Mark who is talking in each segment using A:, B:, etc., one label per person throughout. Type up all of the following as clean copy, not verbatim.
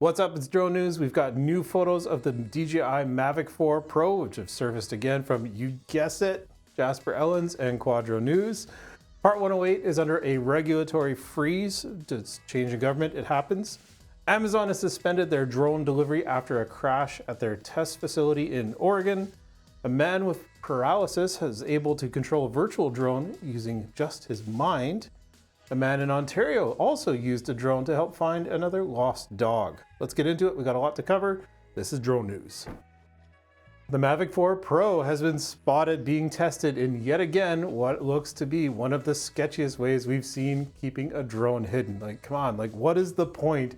A: What's up? It's Drone News. We've got new photos of the DJI Mavic 4 Pro, which have surfaced again from, you guessed it, Jasper Ellens and Quadro News. Part 108 is under a regulatory freeze. It's change in government, it happens. Amazon has suspended their drone delivery after a crash at their test facility in Oregon. A man with paralysis is able to control a virtual drone using just his mind. A man in Ontario also used a drone to help find another lost dog. Let's get into it. We've got a lot to cover. This is Drone News. The Mavic 4 Pro has been spotted being tested in yet again what looks to be one of the sketchiest ways we've seen keeping a drone hidden. Like, come on, like what is the point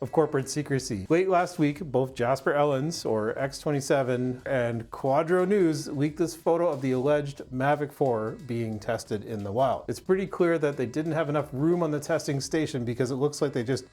A: of corporate secrecy? Late last week, both Jasper Ellens, or X27, and Quadro News leaked this photo of the alleged Mavic 4 being tested in the wild. It's pretty clear that they didn't have enough room on the testing station because it looks like they just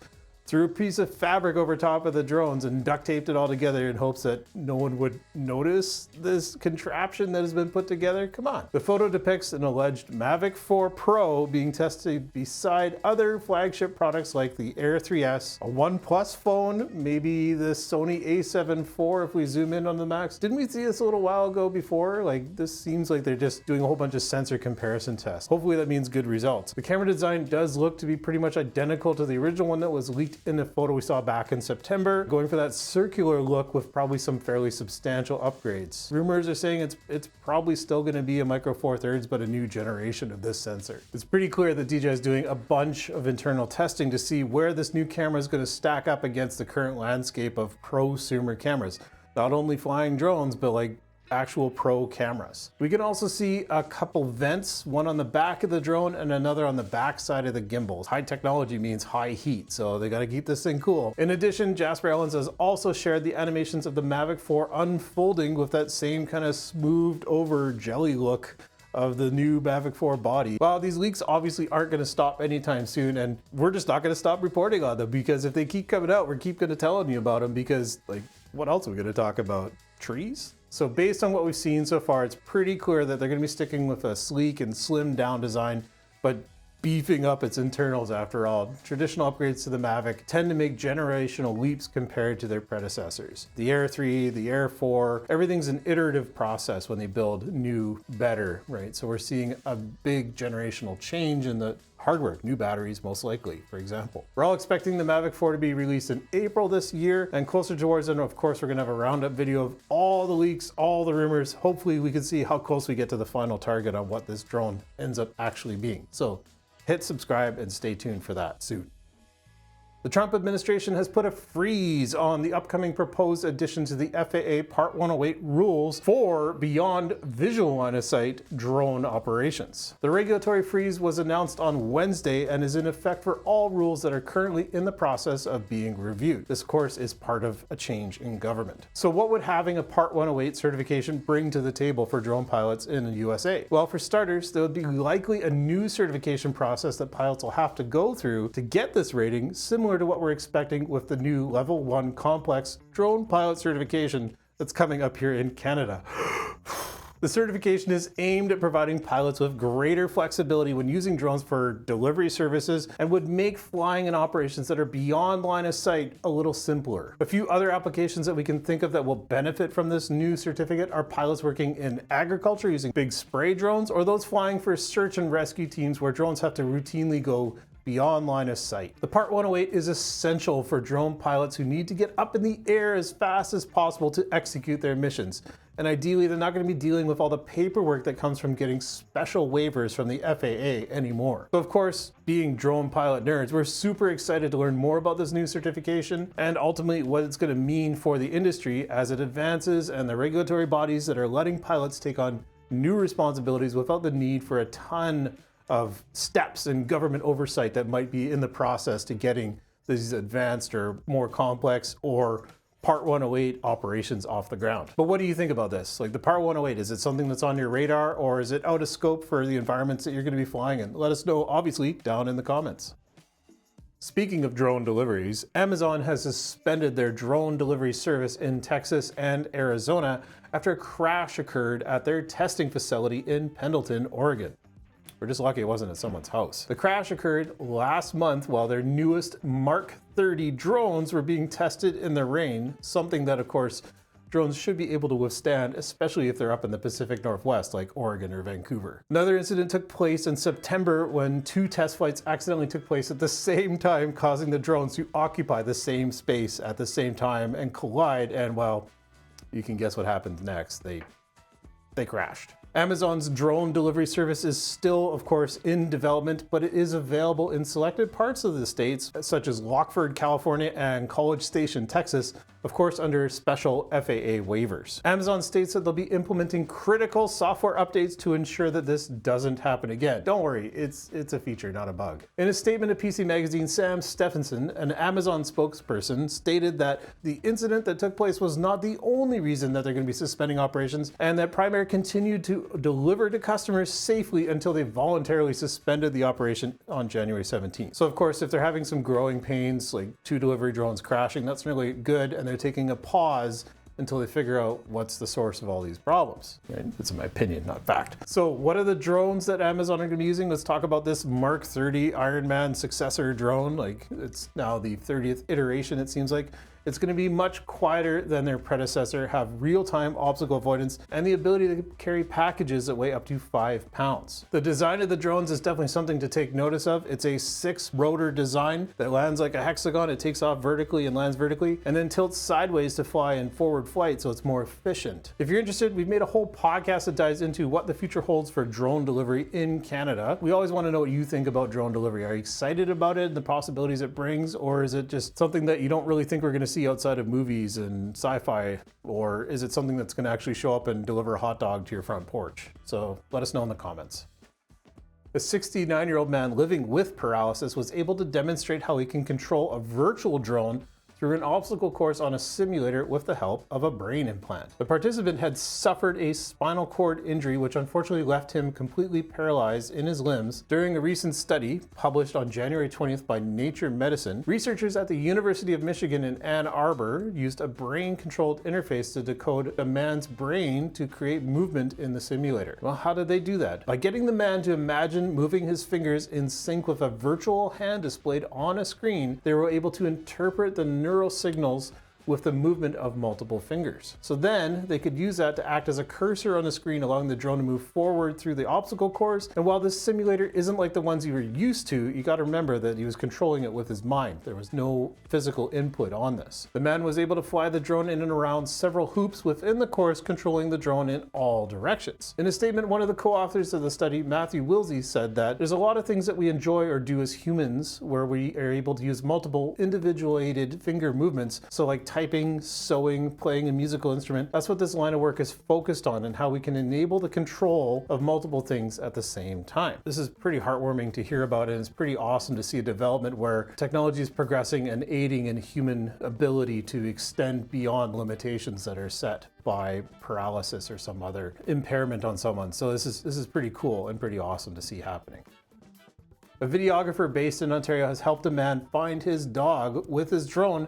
A: threw a piece of fabric over top of the drones and duct taped it all together in hopes that no one would notice this contraption that has been put together. Come on. The photo depicts an alleged Mavic 4 Pro being tested beside other flagship products like the Air 3S, a OnePlus phone, maybe the Sony a7 IV if we zoom in on the Max. Didn't we see this a little while ago before? Like, this seems like they're just doing a whole bunch of sensor comparison tests. Hopefully that means good results. The camera design does look to be pretty much identical to the original one that was leaked in the photo we saw back in September, going for that circular look with probably some fairly substantial upgrades. Rumors are saying it's probably still going to be a Micro Four Thirds, but a new generation of this sensor. It's pretty clear that DJI is doing a bunch of internal testing to see where this new camera is going to stack up against the current landscape of prosumer cameras. Not only flying drones, but like actual pro cameras. We can also see a couple vents, one on the back of the drone and another on the back side of the gimbals. High technology means high heat, so they got to keep this thing cool. In addition, Jasper Ellens has also shared the animations of the Mavic 4 unfolding with that same kind of smoothed over jelly look of the new Mavic 4 body. Well, these leaks obviously aren't going to stop anytime soon, and we're just not going to stop reporting on them, because if they keep coming out, we're keep going to tell you about them, because like, what else are we going to talk about? Trees? So based on what we've seen so far, it's pretty clear that they're going to be sticking with a sleek and slimmed down design, but beefing up its internals after all. Traditional upgrades to the Mavic tend to make generational leaps compared to their predecessors. The Air 3, the Air 4, everything's an iterative process when they build new, better, right? So we're seeing a big generational change in the hardware, new batteries most likely, for example. We're all expecting the Mavic 4 to be released in April this year, and closer towards then, of course, we're gonna have a roundup video of all the leaks, all the rumors. Hopefully we can see how close we get to the final target on what this drone ends up actually being. So hit subscribe and stay tuned for that soon. The Trump administration has put a freeze on the upcoming proposed addition to the FAA Part 108 rules for beyond visual line of sight drone operations. The regulatory freeze was announced on Wednesday and is in effect for all rules that are currently in the process of being reviewed. This, of course, is part of a change in government. So what would having a Part 108 certification bring to the table for drone pilots in the USA? Well, for starters, there would be likely a new certification process that pilots will have to go through to get this rating, similar to what we're expecting with the new Level 1 complex drone pilot certification that's coming up here in Canada. The certification is aimed at providing pilots with greater flexibility when using drones for delivery services and would make flying in operations that are beyond line of sight a little simpler. A few other applications that we can think of that will benefit from this new certificate are pilots working in agriculture using big spray drones, or those flying for search and rescue teams where drones have to routinely go beyond line of sight. The Part 108 is essential for drone pilots who need to get up in the air as fast as possible to execute their missions. And ideally, they're not going to be dealing with all the paperwork that comes from getting special waivers from the FAA anymore. So of course, being drone pilot nerds, we're super excited to learn more about this new certification and ultimately what it's going to mean for the industry as it advances, and the regulatory bodies that are letting pilots take on new responsibilities without the need for a ton of steps and government oversight that might be in the process to getting these advanced or more complex or Part 108 operations off the ground. But what do you think about this? Like the Part 108, is it something that's on your radar, or is it out of scope for the environments that you're going to be flying in? Let us know, obviously, down in the comments. Speaking of drone deliveries, Amazon has suspended their drone delivery service in Texas and Arizona after a crash occurred at their testing facility in Pendleton, Oregon. We're just lucky it wasn't at someone's house. The crash occurred last month while their newest Mark 30 drones were being tested in the rain, something that, of course, drones should be able to withstand, especially if they're up in the Pacific Northwest like Oregon or Vancouver. Another incident took place in September when 2 test flights accidentally took place at the same time, causing the drones to occupy the same space at the same time and collide, and well, you can guess what happened next. They crashed. Amazon's drone delivery service is still, of course, in development, but it is available in selected parts of the states, such as Lockford, California, and College Station, Texas, of course, under special FAA waivers. Amazon states that they'll be implementing critical software updates to ensure that this doesn't happen again. Don't worry, it's a feature, not a bug. In a statement to PC Magazine, Sam Stephenson, an Amazon spokesperson, stated that the incident that took place was not the only reason that they're going to be suspending operations, and that Primary continued to deliver to customers safely until they voluntarily suspended the operation on January 17th. So of course, if they're having some growing pains, like 2 delivery drones crashing, that's really good, and they're taking a pause until they figure out what's the source of all these problems. Right? It's my opinion, not fact. So what are the drones that Amazon are going to be using? Let's talk about this Mark 30 Iron Man successor drone. Like, it's now the 30th iteration, it seems like. It's going to be much quieter than their predecessor, have real-time obstacle avoidance, and the ability to carry packages that weigh up to 5 pounds. The design of the drones is definitely something to take notice of. It's a 6-rotor design that lands like a hexagon. It takes off vertically and lands vertically, and then tilts sideways to fly in forward flight, so it's more efficient. If you're interested, we've made a whole podcast that dives into what the future holds for drone delivery in Canada. We always want to know what you think about drone delivery. Are you excited about it and the possibilities it brings, or is it just something that you don't really think we're going to see outside of movies and sci-fi, or is it something that's going to actually show up and deliver a hot dog to your front porch? So let us know in the comments. A 69-year-old man living with paralysis was able to demonstrate how he can control a virtual drone through an obstacle course on a simulator with the help of a brain implant. The participant had suffered a spinal cord injury, which unfortunately left him completely paralyzed in his limbs. During a recent study published on January 20th by Nature Medicine, researchers at the University of Michigan in Ann Arbor used a brain-controlled interface to decode a man's brain to create movement in the simulator. Well, how did they do that? By getting the man to imagine moving his fingers in sync with a virtual hand displayed on a screen, they were able to interpret the neural signals with the movement of multiple fingers. So then they could use that to act as a cursor on the screen, allowing the drone to move forward through the obstacle course. And while this simulator isn't like the ones you were used to, you got to remember that he was controlling it with his mind. There was no physical input on this. The man was able to fly the drone in and around several hoops within the course, controlling the drone in all directions. In a statement, one of the co-authors of the study, Matthew Wilsey, said that there's a lot of things that we enjoy or do as humans where we are able to use multiple individuated finger movements. So like typing, sewing, playing a musical instrument. That's what this line of work is focused on, and how we can enable the control of multiple things at the same time. This is pretty heartwarming to hear about, and it's pretty awesome to see a development where technology is progressing and aiding in human ability to extend beyond limitations that are set by paralysis or some other impairment on someone. So this is pretty cool and pretty awesome to see happening. A videographer based in Ontario has helped a man find his dog with his drone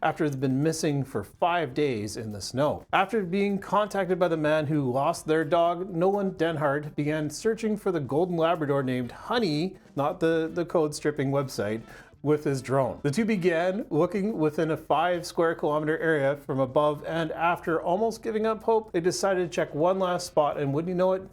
A: after it's been missing for 5 days in the snow. After being contacted by the man who lost their dog, Nolan Denhart began searching for the golden Labrador named Honey, not the code stripping website, with his drone. The two began looking within a 5 square kilometer area from above, and after almost giving up hope, they decided to check one last spot, and wouldn't you know it,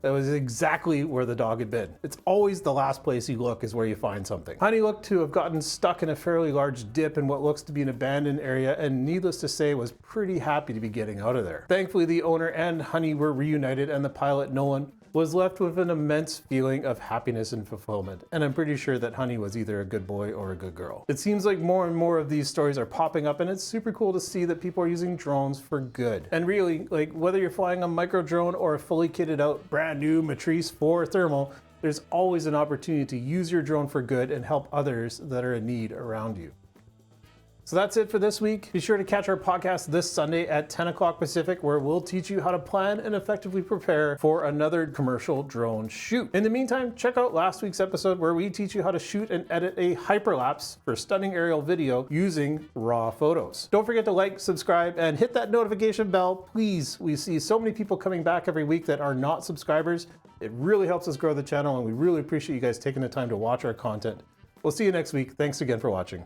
A: that was exactly where the dog had been. It's always the last place you look is where you find something. Honey looked to have gotten stuck in a fairly large dip in what looks to be an abandoned area, and needless to say, was pretty happy to be getting out of there. Thankfully, the owner and Honey were reunited, and the pilot, Nolan, was left with an immense feeling of happiness and fulfillment. And I'm pretty sure that Honey was either a good boy or a good girl. It seems like more and more of these stories are popping up, and it's super cool to see that people are using drones for good. And really, like, whether you're flying a micro drone or a fully kitted out brand new Matrice 4 thermal, there's always an opportunity to use your drone for good and help others that are in need around you. So that's it for this week. Be sure to catch our podcast this Sunday at 10 o'clock Pacific, where we'll teach you how to plan and effectively prepare for another commercial drone shoot. In the meantime, check out last week's episode where we teach you how to shoot and edit a hyperlapse for stunning aerial video using raw photos. Don't forget to like, subscribe, and hit that notification bell, please. We see so many people coming back every week that are not subscribers. It really helps us grow the channel, and we really appreciate you guys taking the time to watch our content. We'll see you next week. Thanks again for watching.